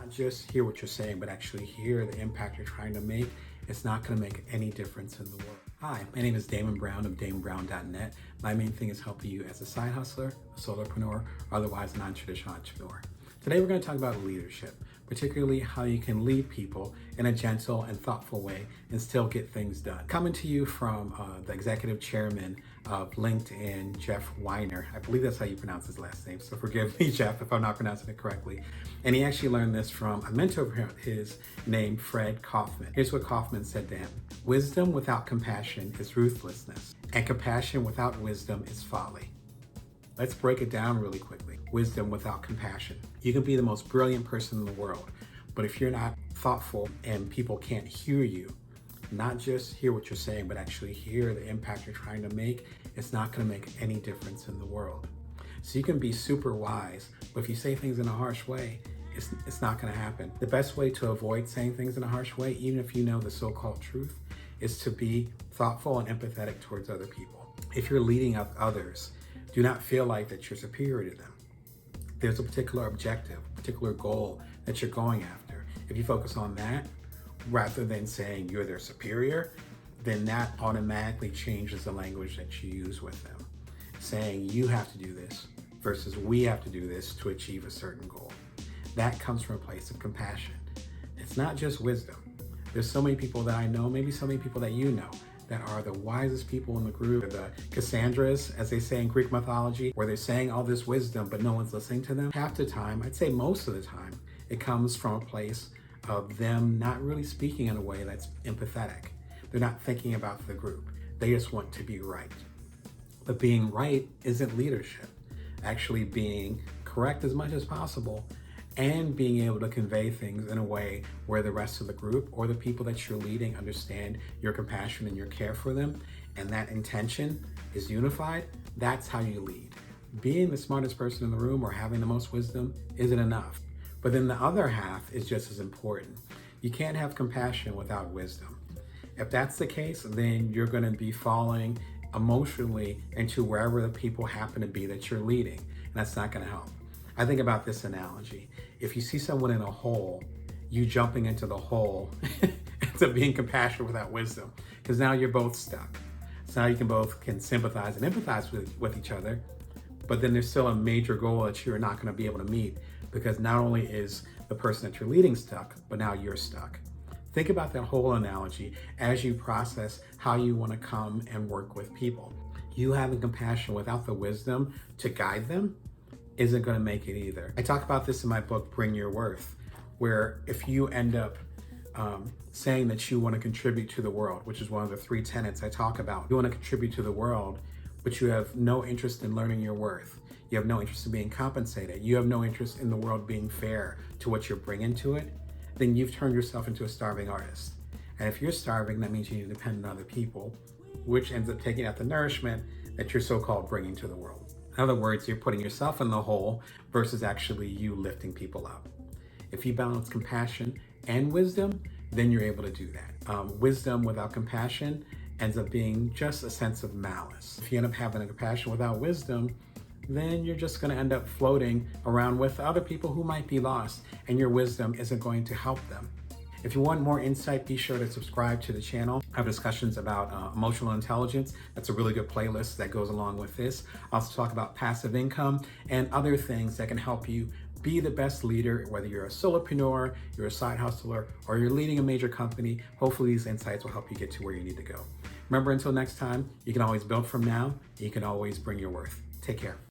not just hear what you're saying, but actually hear the impact you're trying to make, it's not going to make any difference in the world. Hi, my name is Damon Brown of DamonBrown.net. My main thing is helping you as a side hustler, a solopreneur, or otherwise non-traditional entrepreneur. Today we're going to talk about leadership, particularly how you can lead people in a gentle and thoughtful way and still get things done. Coming to you from the executive chairman of LinkedIn, Jeff Weiner. I believe that's how you pronounce his last name, so forgive me, Jeff, if I'm not pronouncing it correctly. And he actually learned this from a mentor of his named Fred Kaufman. Here's what Kaufman said to him. Wisdom without compassion is ruthlessness, and compassion without wisdom is folly. Let's break it down really quickly. Wisdom without compassion. You can be the most brilliant person in the world, but if you're not thoughtful and people can't hear you, not just hear what you're saying, but actually hear the impact you're trying to make, it's not going to make any difference in the world. So you can be super wise, but if you say things in a harsh way, it's not going to happen. The best way to avoid saying things in a harsh way, even if you know the so-called truth, is to be thoughtful and empathetic towards other people. If you're leading up others, do not feel like that you're superior to them. There's a particular objective, particular goal that you're going after. If you focus on that, rather than saying you're their superior, then that automatically changes the language that you use with them. Saying you have to do this versus we have to do this to achieve a certain goal. That comes from a place of compassion. It's not just wisdom. There's so many people that I know, maybe so many people that you know, that are the wisest people in the group, the Cassandras, as they say in Greek mythology, where they're saying all this wisdom, but no one's listening to them. Half the time, I'd say most of the time, it comes from a place of them not really speaking in a way that's empathetic. They're not thinking about the group. They just want to be right. But being right isn't leadership. Actually being correct as much as possible and being able to convey things in a way where the rest of the group or the people that you're leading understand your compassion and your care for them, and that intention is unified, that's how you lead. Being the smartest person in the room or having the most wisdom isn't enough. But then the other half is just as important. You can't have compassion without wisdom. If that's the case, then you're going to be falling emotionally into wherever the people happen to be that you're leading, and that's not going to help. I think about this analogy. If you see someone in a hole, you jumping into the hole ends up being compassion without wisdom, because now you're both stuck. So now you can sympathize and empathize with each other, but then there's still a major goal that you're not going to be able to meet, because not only is the person that you're leading stuck, but now you're stuck. Think about that whole analogy as you process how you want to come and work with people. You having compassion without the wisdom to guide them isn't going to make it either. I talk about this in my book, Bring Your Worth, where if you end up saying that you want to contribute to the world, which is one of the 3 tenets I talk about, you want to contribute to the world, but you have no interest in learning your worth. You have no interest in being compensated. You have no interest in the world being fair to what you're bringing to it, then you've turned yourself into a starving artist. And if you're starving, that means you need to depend on other people, which ends up taking out the nourishment that you're so-called bringing to the world. In other words, you're putting yourself in the hole versus actually you lifting people up. If you balance compassion and wisdom, then you're able to do that. Wisdom without compassion ends up being just a sense of malice. If you end up having a compassion without wisdom, then you're just going to end up floating around with other people who might be lost, and your wisdom isn't going to help them. If you want more insight, be sure to subscribe to the channel. I have discussions about emotional intelligence. That's a really good playlist that goes along with this. I also talk about passive income and other things that can help you be the best leader, whether you're a solopreneur, you're a side hustler, or you're leading a major company. Hopefully these insights will help you get to where you need to go. Remember, until next time, you can always build from now. You can always bring your worth. Take care.